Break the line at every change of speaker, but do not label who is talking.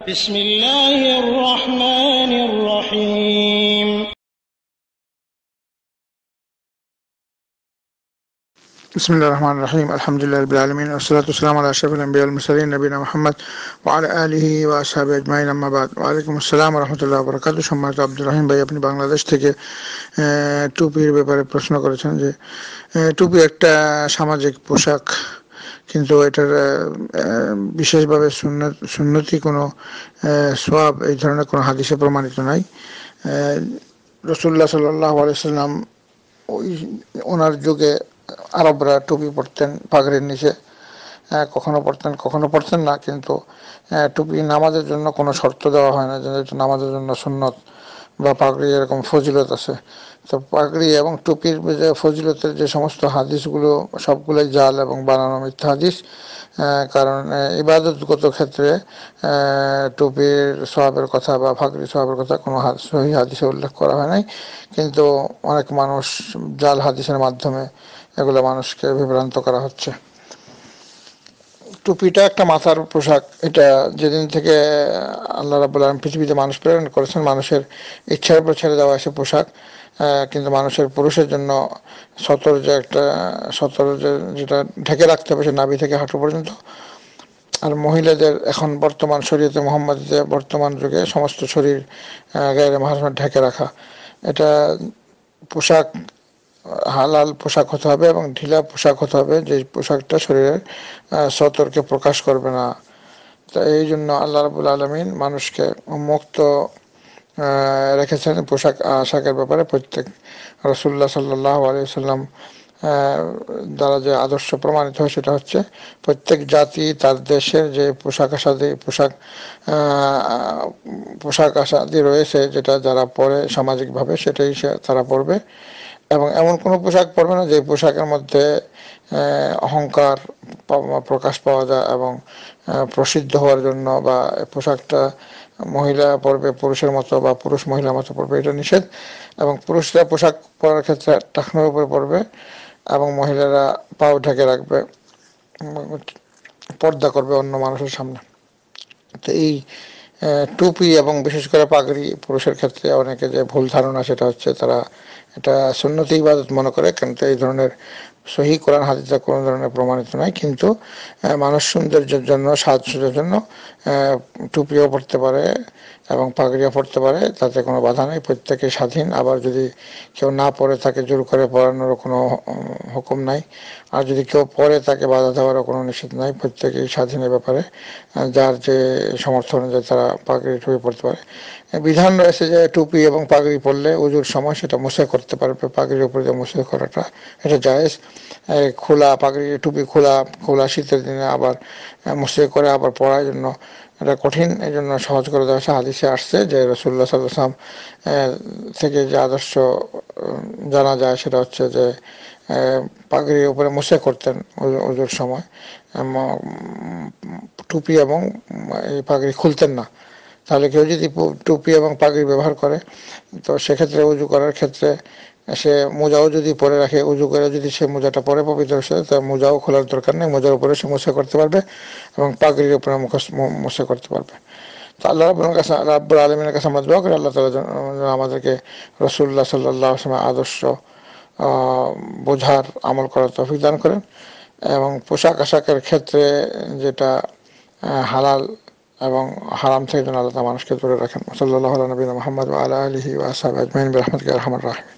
بسم الله الرحمن الرحيم
بسم الله الرحمن الرحيم الحمد لله رب العالمين والصلاة والسلام على أشرف الأنبياء والمرسلين نبينا محمد وعلى آله وأصحابه أجمعين أما بعد ওয়ালাইকুম আসসালাম ওয়া রাহমাতুল্লাহি ওয়া বারাকাতুহু। সম্মানিত আব্দুর রহিম ভাই, আপনি বাংলাদেশ থেকে টুপির ব্যাপারে প্রশ্ন করেছেন যে টুপি একটা সামাজিক পোশাক, কিন্তু এটার বিশেষভাবে সুন্নতি কোনো সোয়াব এই ধরনের কোনো হাদিসে প্রমাণিত নাই। রাসূলুল্লাহ সাল্লাল্লাহু আলাইহি সাল্লাম ওই ওনার যুগে আরবরা টুপি পরতেন পাগড়ির নিচে, কখনো পরতেন কখনো পরতেন না, কিন্তু টুপি নামাজের জন্য কোনো শর্ত দেওয়া হয় না যে এটা নামাজের জন্য সুন্নত বা পাগড়ি এরকম ফজিলত আছে। তো পাগড়ি এবং টুপির যে ফজিলতের যে সমস্ত হাদিসগুলো সবগুলোই জাল এবং বানানো মিথ্যা হাদিস। কারণ ইবাদতগত ক্ষেত্রে টুপির সওয়াবের কথা বা পাগড়ির সওয়াবের কথা কোনো সহিহ হাদিসে উল্লেখ করা হয় নাই, কিন্তু অনেক মানুষ জাল হাদিসের মাধ্যমে এগুলো মানুষকে বিভ্রান্ত করা হচ্ছে। টুপিটা একটা মাথার পোশাক, এটা যেদিন থেকে আল্লাহ রাব্বুল আলামিন পৃথিবীতে মানুষ প্রেরণ করেছেন মানুষের ইচ্ছার উপর ছেড়ে দেওয়া সে পোশাক। কিন্তু মানুষের পুরুষের জন্য সতর যেটা ঢেকে রাখতে হবে সে নাভি থেকে হাঁটু পর্যন্ত, আর মহিলাদের এখন বর্তমান শরীয়তে মুহাম্মাদীতে বর্তমান যুগে সমস্ত শরীর গায়ের মাহরাম ঢেকে রাখা। এটা পোশাক হালাল পোশাক হতে হবে এবং ঢিলা পোশাক হতে হবে, যে পোশাকটা শরীরের সতর্কে প্রকাশ করবে না। তো এই জন্য আল্লাহ রাব্বুল আলামিন মানুষকে মুক্ত রেখেছেন পোশাক আশাকের ব্যাপারে। প্রত্যেক রাসূলুল্লাহ সাল্লাল্লাহু আলাইহি সাল্লাম দ্বারা যে আদর্শ প্রমাণিত হয় সেটা হচ্ছে প্রত্যেক জাতি তার দেশের যে পোশাক আশাদি রয়েছে যেটা যারা পরে সামাজিকভাবে সেটাই তারা পরবে, এবং এমন কোনো পোশাক পরবে না যে পোশাকের মধ্যে অহংকার প্রকাশ পাওয়া যায় এবং প্রসিদ্ধ হওয়ার জন্য, বা পোশাকটা মহিলা পরবে পুরুষের মতো বা পুরুষ মহিলার মতো পরবে, এটা নিষেধ। এবং পুরুষরা পোশাক পরার ক্ষেত্রে টাকনোর উপরে পরবে এবং মহিলারা পাও ঢেকে রাখবে, পর্দা করবে অন্য মানুষের সামনে। তো এই টুপি এবং বিশেষ করে পাগড়ি পুরুষের ক্ষেত্রে অনেকে যে ভুল ধারণা সেটা হচ্ছে তারা এটা সুন্নতি ইবাদত মনে করে, কিন্তু এই ধরনের সহি কোরআন হাদিসে কোনো ধরনের প্রমাণিত নয়। কিন্তু মানুষ সৌন্দর্যের জন্য সাজসজ্জার জন্য টুপিও পরতে পারে এবং পাগড়িও পরতে পারে, তাতে কোনো বাধা নেই, প্রত্যেকে স্বাধীন। আবার যদি কেউ না পরে তাকে জোর করে পরানোরও কোনো হুকুম নাই, আর যদি কেউ পরে তাকে বাধা দেওয়ারও কোনো নিষেধ নাই, প্রত্যেকেই স্বাধীনের ব্যাপারে যার যে সমর্থ অনুযায়ী তারা পাগড়ি টুপি পরতে পারে। বিধান রয়েছে যে টুপি এবং পাগড়ি পরলে ওযুর সময় সেটা মুছে করতে পারবে, পাগড়ির উপরে যে মুছে করাটা এটা জায়েজ। খোলা পাগড়ি টুপি খোলা শীতের দিনে আবার মুছে করে আবার পরার জন্য এটা কঠিন, এই জন্য সহজ করে দেওয়া হয়েছে। হাদিসে আসছে যে রাসূলুল্লাহ সাল্লাল্লাহু আলাইহি ওয়াসাল্লাম থেকে যে আদর্শ জানা যায় সেটা হচ্ছে যে পাগড়ির উপরে মুছে করতেন ওযুর সময়, টুপি এবং এই পাগড়ি খুলতেন না। তাহলে কেউ যদি টুপি এবং পাগড়ি ব্যবহার করে তো সেক্ষেত্রে উজু করার ক্ষেত্রে সে মোজাও যদি পরে রাখে, উজু করে যদি সে মোজাটা পরে পবিত্র হচ্ছে, তা মোজাও খোলার দরকার নেই, মোজার উপরে সে মুছে করতে পারবে এবং পাগড়ির উপরে মুছে করতে পারবে। তো আল্লাহ রাব্বুল আলামিনের কাছে আমরা দোয়া করি আল্লাহ তাআলা আমাদেরকে রাসূলুল্লাহ সাল্লাল্লাহু আলাইহি ওয়াসাল্লামের আদর্শ বোঝার আমল করার তৌফিক দান করেন, এবং পোশাক আশাকের ক্ষেত্রে যেটা হালাল এবং হারাম থেকে যেন আল্লাহ মানুষকে দূরে রাখেন। সাল্লাল্লাহু আলা নবিয়িনা মুহাম্মদ ওয়া আলা আলিহি ওয়া আসহাবিহি আজমাইন বিরহমাতিকা ইয়া আরহামার রাহিমিন।